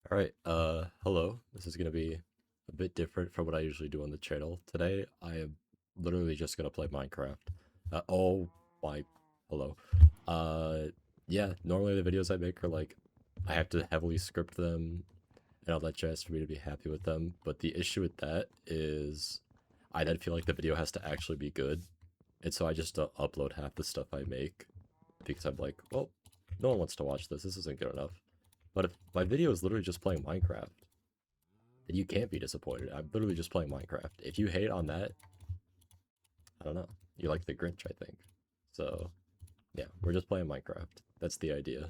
Alright, hello. This is gonna be a bit different from what I usually do on the channel. Today, I am literally just gonna play Minecraft. Oh my, hello. Uh, yeah, normally the videos I make are like, I have to heavily script them and all that jazz for me to be happy with them, but the issue with that is I then feel like the video has to actually be good, and so I just upload half the stuff I make, because I'm like, well, no one wants to watch this isn't good enough. But if my video is literally just playing Minecraft, then you can't be disappointed. I'm literally just playing Minecraft. If you hate on that, I don't know. You like the Grinch, I think. So, yeah, we're just playing Minecraft. That's the idea.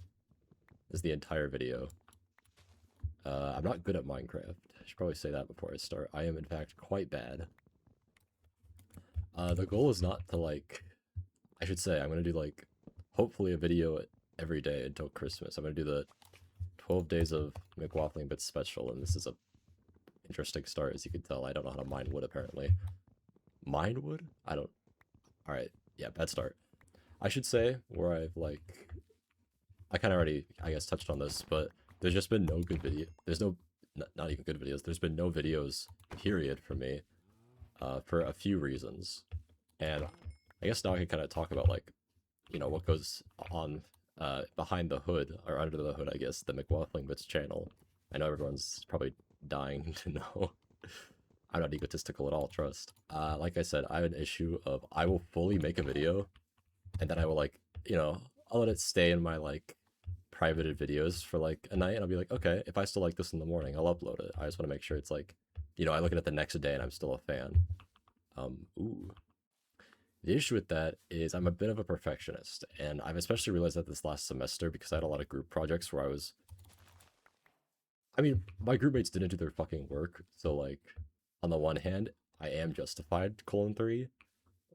That's the entire video. I'm not good at Minecraft. I should probably say that before I start. I am, in fact, quite bad. The goal is not to, like... I should say, I'm gonna do, like, hopefully a video every day until Christmas. I'm gonna do the 12 days of McWafflingBitz special, and this is a interesting start, as you can tell. I don't know how to mine wood, apparently. Mine wood? I don't... Alright, yeah, bad start. I should say, where I've, like... I kind of already, I guess, touched on this, but there's just been no good video... There's no... Not even good videos. There's been no videos, period, for me, for a few reasons. And I guess now I can kind of talk about, like, you know, what goes on behind the hood, or under the hood, I guess, the McWafflingBitz channel. I know everyone's probably dying to know. I'm not egotistical at all, trust. Like I said, I have an issue of I will fully make a video, and then I will, like, you know, I'll let it stay in my, like, privated videos for, like, a night, and I'll be like, okay, if I still like this in the morning, I'll upload it. I just want to make sure it's, like, you know, I look at it the next day and I'm still a fan. Ooh. The issue with that is I'm a bit of a perfectionist, and I've especially realized that this last semester because I had a lot of group projects where I mean, my group mates didn't do their fucking work, so, like, on the one hand, I am justified, colon 3,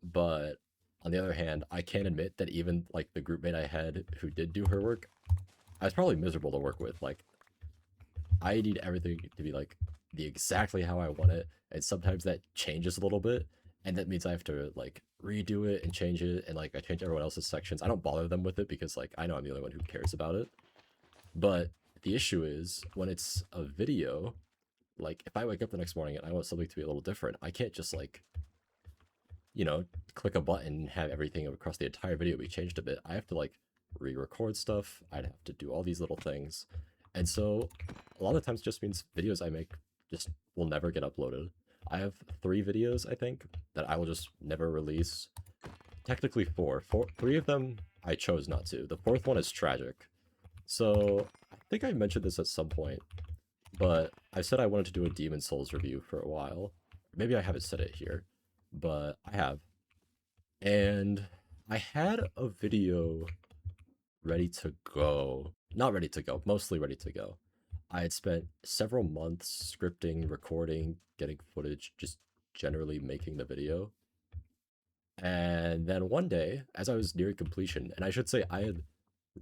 but on the other hand, I can't admit that even, like, the group mate I had who did do her work, I was probably miserable to work with. Like, I need everything to be, like, the exactly how I want it, and sometimes that changes a little bit, and that means I have to, like, redo it and change it, and, like, I change everyone else's sections. I don't bother them with it because, like, I know I'm the only one who cares about it, but the issue is when it's a video, like, if I wake up the next morning and I want something to be a little different, I can't just, like, you know, click a button and have everything across the entire video be changed a bit. I have to, like, re-record stuff. I'd have to do all these little things. And so a lot of times just means videos I make just will never get uploaded. I have 3 videos, I think, that I will just never release. Technically 4. 3 of them I chose not to. The 4th one is tragic. So I think I mentioned this at some point, but I said I wanted to do a Demon Souls review for a while. Maybe I haven't said it here, but I have. And I had a video ready to go. Not ready to go, mostly ready to go. I had spent several months scripting, recording, getting footage, just generally making the video. And then one day, as I was nearing completion, and I should say I had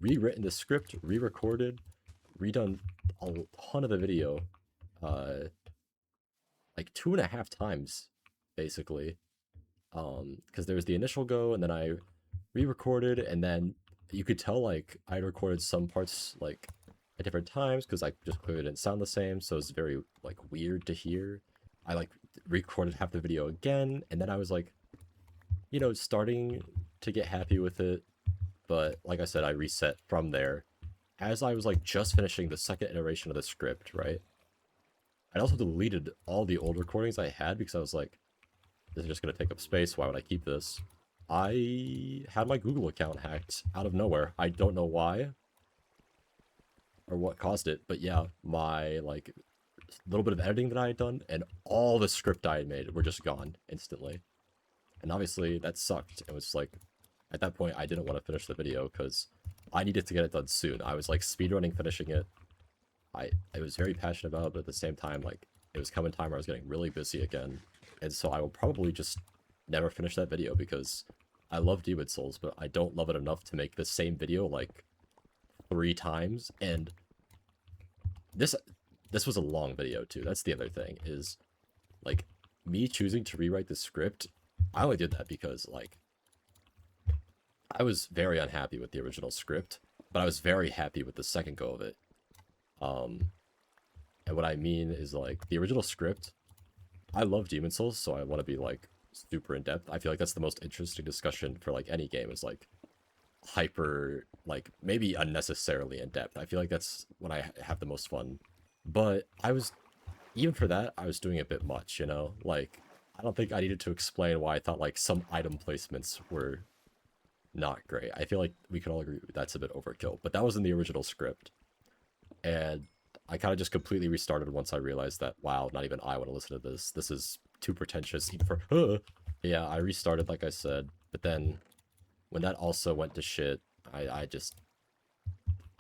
rewritten the script, re-recorded, redone a ton of the video, uh, like 2.5 times, basically. Because there was the initial go, and then I re-recorded, and then you could tell, like, I recorded some parts, like, at different times, because I just clearly didn't sound the same, so it's very, like, weird to hear. I, like, recorded half the video again, and then I was, like, you know, starting to get happy with it, but, like I said, I reset from there. As I was, like, just finishing the second iteration of the script, right? I also deleted all the old recordings I had, because I was like, this is just going to take up space, why would I keep this? I had my Google account hacked out of nowhere. I don't know why or what caused it, but yeah, my, like, little bit of editing that I had done and all the script I had made were just gone instantly. And obviously that sucked. It was like, at that point, I didn't want to finish the video because I needed to get it done soon. I was, like, speedrunning finishing it. I was very passionate about it, but at the same time, like, it was coming time where I was getting really busy again. And so I will probably just never finish that video because I love Demon Souls, but I don't love it enough to make the same video, like, 3 times. And this this was a long video too. That's the other thing, is, like, me choosing to rewrite the script, I only did that because, like, I was very unhappy with the original script, but I was very happy with the second go of it. Um, And what I mean is like the original script. I love Demon Souls, so I want to be like super in depth. I feel like that's the most interesting discussion for like any game is like hyper, like maybe unnecessarily in depth. I feel like that's when I have the most fun. But I was, even for that, I was doing a bit much, you know? Like, I don't think I needed to explain why I thought like some item placements were not great. I feel like we could all agree that's a bit overkill, but that was in the original script. And I kind of just completely restarted once I realized that, wow, not even I want to listen to this. This is too pretentious even for, yeah, I restarted like I said, but then when that also went to shit, I just,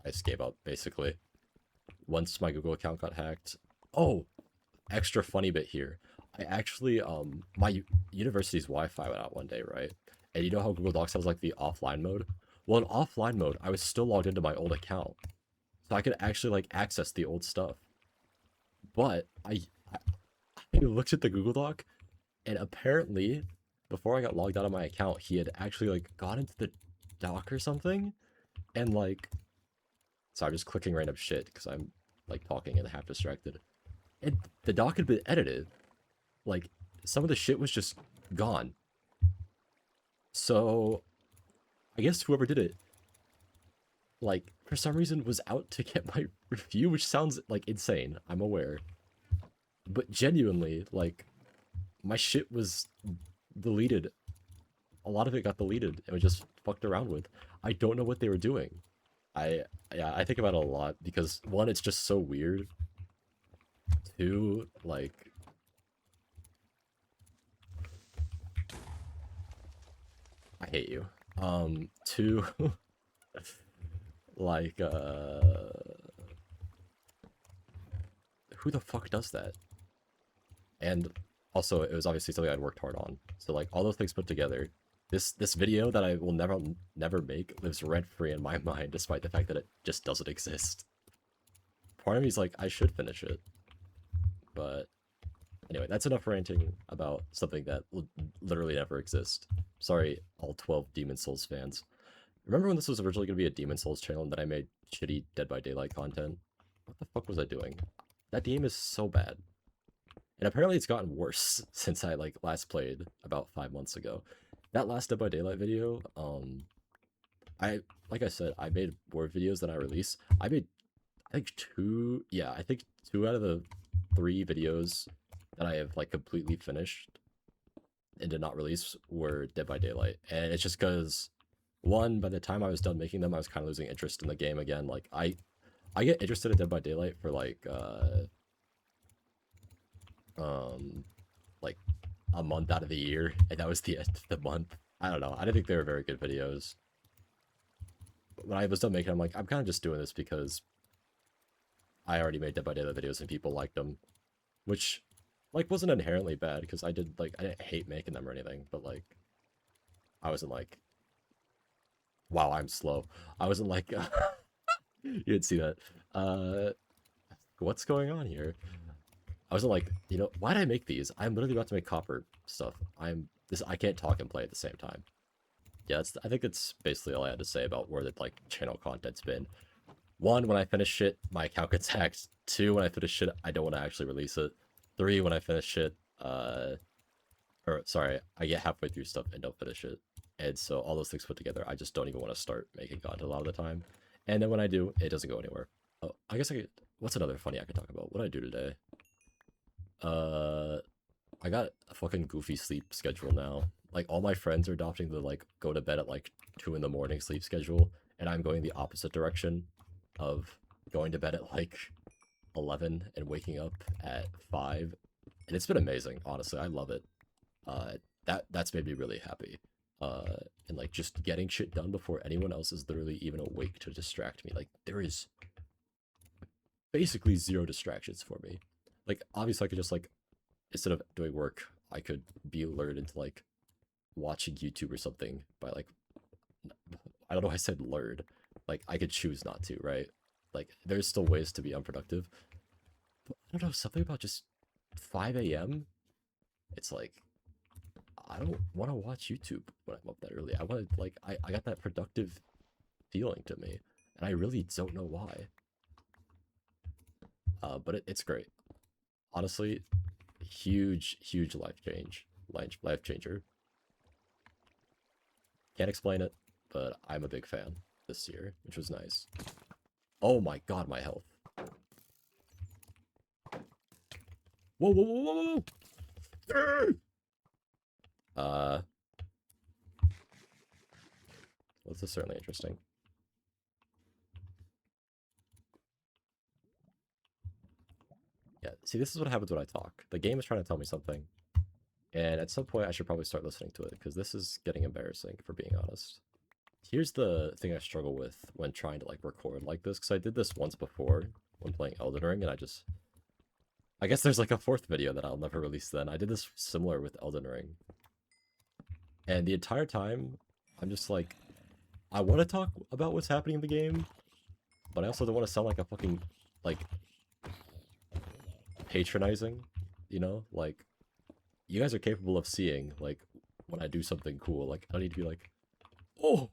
I just gave up basically. Once my Google account got hacked. Oh, extra funny bit here. I actually, my university's Wi-Fi went out one day, right? And you know how Google Docs has like the offline mode? Well, in offline mode, I was still logged into my old account. So I could actually like access the old stuff. But I looked at the Google Doc, and apparently, before I got logged out of my account, he had actually like got into the doc or something, and like, so I'm just clicking random shit because I'm like talking and half distracted. And the doc had been edited. Like, some of the shit was just gone. So I guess whoever did it, like, for some reason was out to get my review, which sounds like insane. I'm aware. But genuinely, like, my shit was deleted. A lot of it got deleted and was just fucked around with. I don't know what they were doing. I yeah, I think about it a lot because one, it's just so weird. Two, like, I hate you. Two, like, who the fuck does that? And also, it was obviously something I'd worked hard on. So like all those things put together, this video that I will never make lives rent free in my mind, despite the fact that it just doesn't exist. Part of me is like, I should finish it, but anyway, that's enough ranting about something that will literally never exist. Sorry, all 12 Demon Souls fans. Remember when this was originally going to be a Demon Souls channel and that I made shitty Dead by Daylight content? What the fuck was I doing? That game is so bad. And apparently it's gotten worse since I like last played about 5 months ago. That last Dead by Daylight video, I like I said, I made more videos than I released. I made I think two, yeah, I think 2 out of the 3 videos that I have like completely finished and did not release were Dead by Daylight. And it's just because one, by the time I was done making them, I was kind of losing interest in the game again. Like I get interested in Dead by Daylight for like a month out of the year, and that was the end of the month. I don't know. I didn't think they were very good videos. But when I was done making, I'm like, I'm kind of just doing this because I already made Dead by Daylight videos and people liked them, which like wasn't inherently bad because I didn't hate making them or anything, but like I wasn't like, wow, I'm slow. I wasn't like, you didn't see that. What's going on here? I wasn't like, you know, why did I make these? I'm literally about to make copper stuff. I can't talk and play at the same time. Yeah, I think that's basically all I had to say about where the like channel content's been. One, when I finish shit, my account gets hacked. Two, when I finish shit, I don't want to actually release it. Three, when I finish shit, or sorry, I get halfway through stuff and don't finish it. And so all those things put together, I just don't even want to start making content a lot of the time. And then when I do, it doesn't go anywhere. Oh, I guess what's another funny I could talk about? What did I do today? I got a fucking goofy sleep schedule now. Like, all my friends are adopting the, like, go to bed at, like, 2 in the morning sleep schedule, and I'm going the opposite direction of going to bed at, like, 11 and waking up at 5. And it's been amazing, honestly. I love it. That's made me really happy. And, like, just getting shit done before anyone else is literally even awake to distract me. Like, there is basically 0 distractions for me. Like, obviously, I could just, like, instead of doing work, I could be lured into, like, watching YouTube or something by, like, I don't know why I said lured. Like, I could choose not to, right? Like, there's still ways to be unproductive. But I don't know, something about just 5 a.m., it's like, I don't want to watch YouTube when I'm up that early. I want to, like, I got that productive feeling to me, and I really don't know why. But it's great. Honestly, huge life changer. Can't explain it, but I'm a big fan this year, which was nice. Oh my god, my health. Whoa, whoa, whoa, whoa, whoa! Well, this is certainly interesting. Yeah, see, this is what happens when I talk. The game is trying to tell me something, and at some point I should probably start listening to it, because this is getting embarrassing, for being honest. Here's the thing I struggle with when trying to, like, record like this, because I did this once before when playing Elden Ring, and I guess there's, like, a fourth video that I'll never release then. I did this similar with Elden Ring. And the entire time, I'm just like, I want to talk about what's happening in the game, but I also don't want to sound like a fucking, like, patronizing, you know? Like, you guys are capable of seeing, like, when I do something cool. Like, I don't need to be like, oh,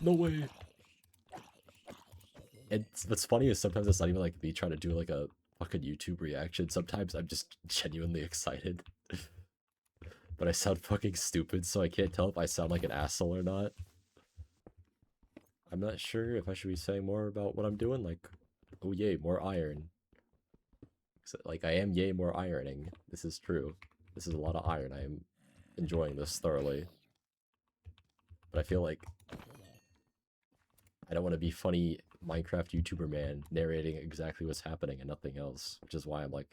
no way. And what's funny is sometimes it's not even like me trying to do like a fucking YouTube reaction. Sometimes I'm just genuinely excited. But I sound fucking stupid, so I can't tell if I sound like an asshole or not. I'm not sure if I should be saying more about what I'm doing. Like, oh yay, more iron. Like, I am yay more ironing. This is true. This is a lot of iron. I am enjoying this thoroughly. But I feel like I don't want to be funny Minecraft YouTuber man narrating exactly what's happening and nothing else, which is why I'm like,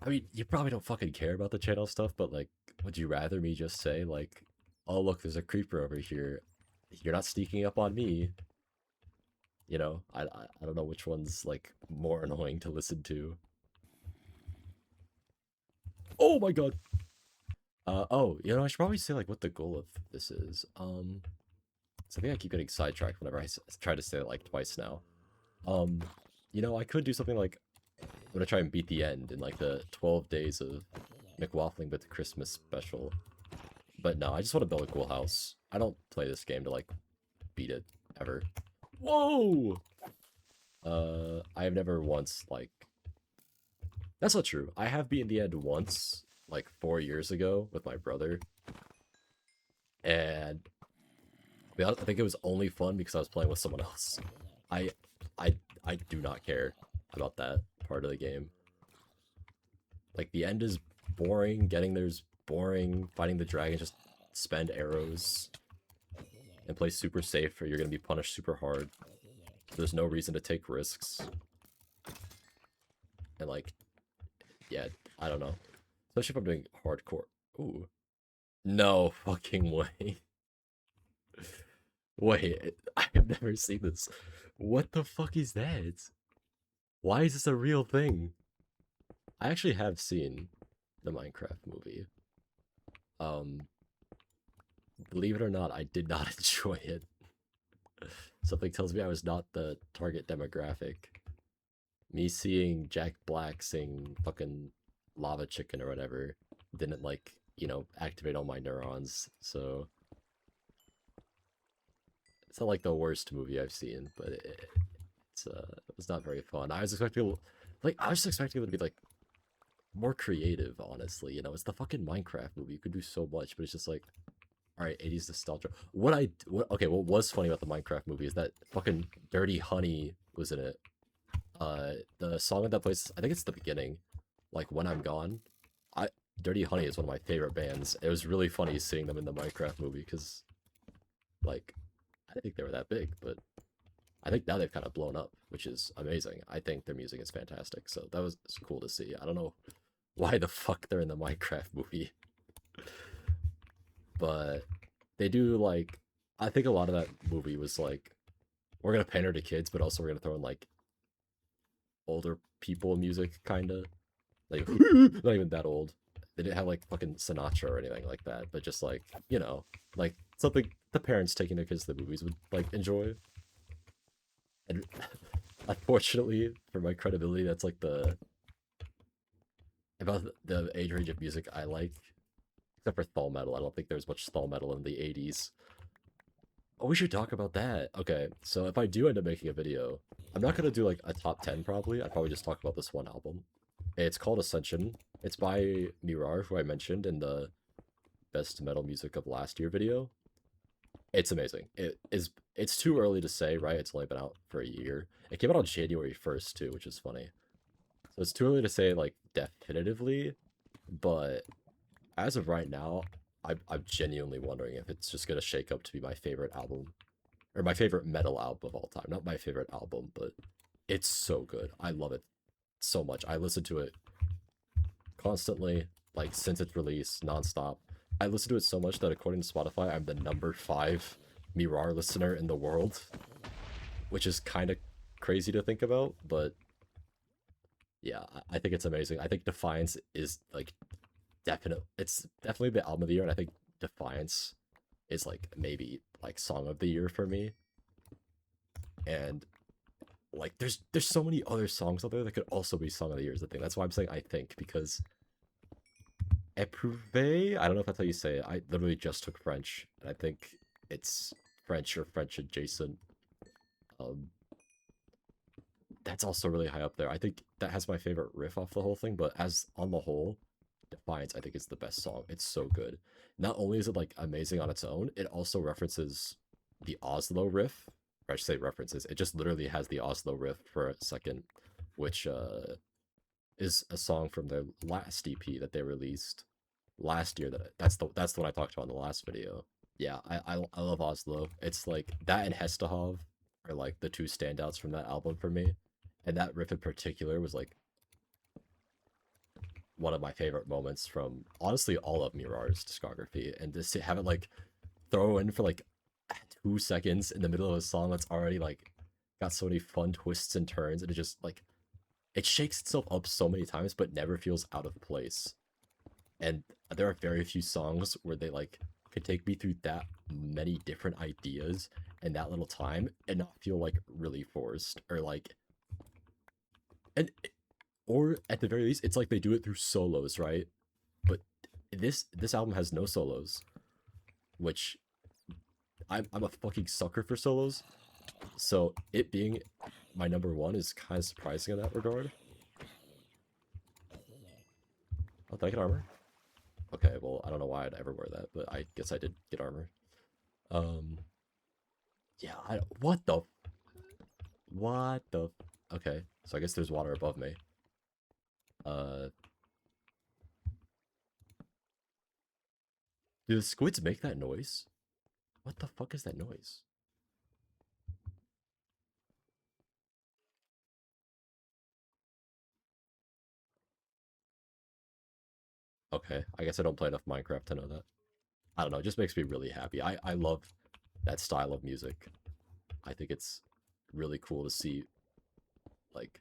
I mean, you probably don't fucking care about the channel stuff, but like, would you rather me just say like, oh look, there's a creeper over here, you're not sneaking up on me? You know, I don't know which one's like more annoying to listen to. Oh my god. Oh, you know, I should probably say like what the goal of this is. So I think I keep getting sidetracked whenever I try to say it like twice now. Um, you know, I could do something like, I'm gonna try and beat the end in like the 12 days of McWafflingBitz Christmas special. But no, I just want to build a cool house. I don't play this game to like beat it ever. Whoa! I have never once like, that's not true. I have beaten the end once, like 4 years ago with my brother. And I think it was only fun because I was playing with someone else. I I I do not care about that part of the game. Like, the end is boring, getting there's boring, fighting the dragon, just spend arrows and play super safe or you're gonna be punished super hard. There's no reason to take risks. And like, yeah, I don't know. Especially if I'm doing hardcore. Ooh. No fucking way. Wait, I have never seen this. What the fuck is that? Why is this a real thing? I actually have seen the Minecraft movie. Um, believe it or not, I did not enjoy it. Something tells me I was not the target demographic. Me seeing Jack Black sing fucking Lava Chicken or whatever didn't, like, you know, activate all my neurons, so it's not like the worst movie I've seen, but it was not very fun. I was expecting, like, I was expecting it to be like more creative, honestly. You know, it's the fucking Minecraft movie. You could do so much, but it's just like, all right, 80s nostalgia. Okay, what was funny about the Minecraft movie is that fucking Dirty Honey was in it. The song that plays, I think it's the beginning, like When I'm Gone. I Dirty Honey is one of my favorite bands. It was really funny seeing them in the Minecraft movie because, like, I didn't think they were that big, but I think now they've kind of blown up, which is amazing. I think their music is fantastic, so that was cool to see. I don't know why the fuck they're in the Minecraft movie, but they do, like, I think a lot of that movie was like, we're gonna pander to kids, but also we're gonna throw in like older people music, kinda. Like, not even that old. They didn't have like fucking Sinatra or anything like that, but just like, you know, like something the parents taking their kids to the movies would like enjoy. And unfortunately, for my credibility, that's like about the age range of music I like. Except for Thal metal. I don't think there was much Thal metal in the 80s. Oh, we should talk about that. Okay, so if I do end up making a video, I'm not gonna do like a top 10 probably. I'd probably just talk about this one album. It's called Ascension. It's by Mirar, who I mentioned in the best metal music of last year video. It's amazing. It's too early to say, right? It's only been out for a year. It came out on January 1st too, which is funny. So it's too early to say like definitively, but as of right now, I'm genuinely wondering if it's just gonna shake up to be my favorite album or my favorite metal album of all time. Not my favorite album, but it's so good. I love it so much. I listen to it constantly, like since its release, nonstop. I listen to it so much that according to Spotify, I'm the number 5 Mirar listener in the world, which is kind of crazy to think about, but yeah, I think it's amazing. I think Defiance is like it's definitely the album of the year, and I think Defiance is like maybe like song of the year for me. And like there's so many other songs out there that could also be song of the year is the thing. That's why I'm saying I think, because Eprouvé, I don't know if that's how you say it. I literally just took French, and I think it's French or French adjacent. Um, that's also really high up there. I think that has my favorite riff off the whole thing, but as on the whole, Defiance, I think it's the best song. It's so good. Not only is it like amazing on its own, it also references the Oslo riff. Or I should say references. It just literally has the Oslo riff for a second, which is a song from their last EP that they released last year. That's the one I talked about in the last video. Yeah, I love Oslo. It's like that and Hestahov are like the two standouts from that album for me. And that riff in particular was like one of my favorite moments from honestly all of Mirar's discography. And just to have it like throw in for like 2 seconds in the middle of a song that's already like got so many fun twists and turns, and it just like it shakes itself up so many times but never feels out of place. And there are very few songs where they like could take me through that many different ideas in that little time and not feel like really forced or like and or at the very least it's like they do it through solos, right? But this album has no solos, which I'm a fucking sucker for solos. So it being my number one is kind of surprising in that regard. Oh, did I get armor? Okay, well, I don't know why I'd ever wear that, but I guess I did get armor. Um, yeah, what the, okay, so I guess there's water above me. Uh, do the squids make that noise? What the fuck is that noise? Okay, I guess I don't play enough Minecraft to know that. I don't know, it just makes me really happy. I love that style of music. I think it's really cool to see, like,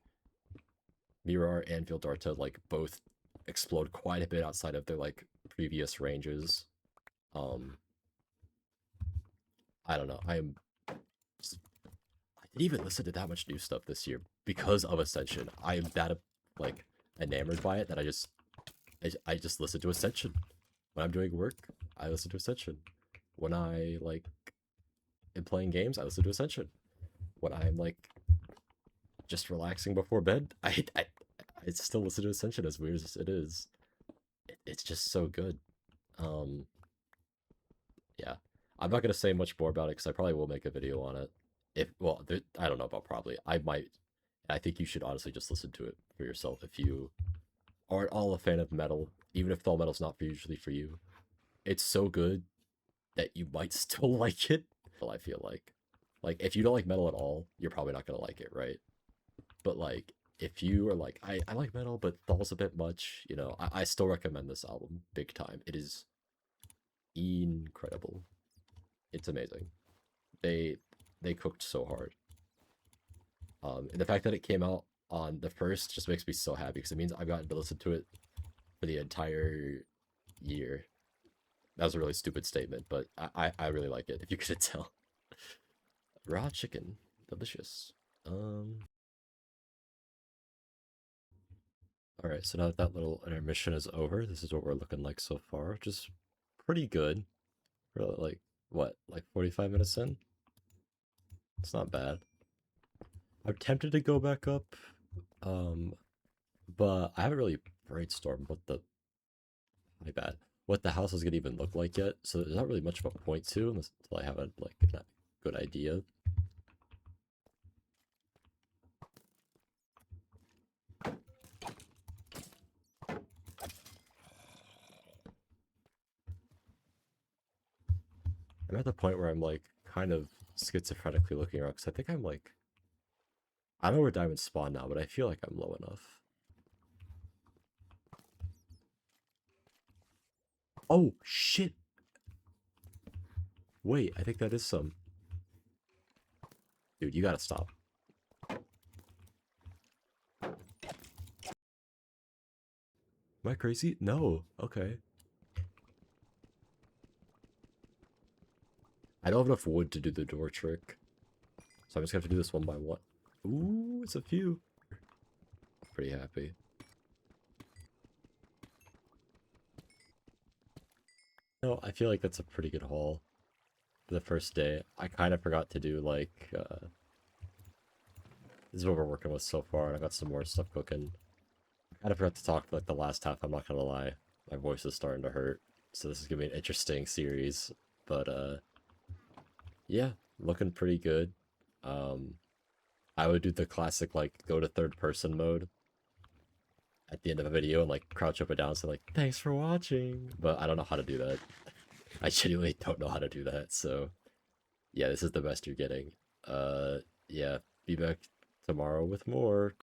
Mirar and Vildarta, like, both explode quite a bit outside of their, like, previous ranges. Um, I don't know, I didn't even listen to that much new stuff this year because of Ascension. I am that, like, enamored by it that I just listen to Ascension. When I'm doing work, I listen to Ascension. When I, like, am playing games, I listen to Ascension. When I'm, like, just relaxing before bed, I still listen to Ascension, as weird as it is. It's just so good. Um, yeah. I'm not gonna say much more about it because I probably will make a video on it. If well, I don't know about probably. I might. I think you should honestly just listen to it for yourself if you aren't all a fan of metal, even if all metal's not usually for you. It's so good that you might still like it. Well, I feel like if you don't like metal at all, you're probably not gonna like it, right? But like if you are like I like metal but Thal's a bit much, you know, I still recommend this album big time. It is incredible. It's amazing. They they cooked so hard. And the fact that it came out on the first just makes me so happy because it means I've gotten to listen to it for the entire year. That was a really stupid statement, but I really like it. If you could tell, raw chicken, delicious. All right, so now that that little intermission is over, this is what we're looking like so far. Just pretty good for like what, like 45 minutes in. It's not bad. I'm tempted to go back up, but I haven't really brainstormed what the my bad what the house is gonna even look like yet. So there's not really much of a point to until I have a good idea. I'm at the point where I'm like kind of schizophrenically looking around because I think I'm like I don't know where diamonds spawn now, but I feel like I'm low enough. Oh shit! Wait, I think that is some. Dude, you gotta stop. Am I crazy? No. Okay. I don't have enough wood to do the door trick. So I'm just gonna have to do this one by one. Ooh, it's a few. Pretty happy. No, I feel like that's a pretty good haul for the first day. I kind of forgot to do like, this is what we're working with so far, and I got some more stuff cooking. I kind of forgot to talk like the last half, I'm not gonna lie. My voice is starting to hurt. So this is gonna be an interesting series. But yeah, looking pretty good. Um I would do the classic like go to third person mode at the end of a video and like crouch up and down, so like thanks for watching. But I don't know how to do that. I genuinely don't know how to do that. So yeah, this is the best you're getting. Yeah, be back tomorrow with more.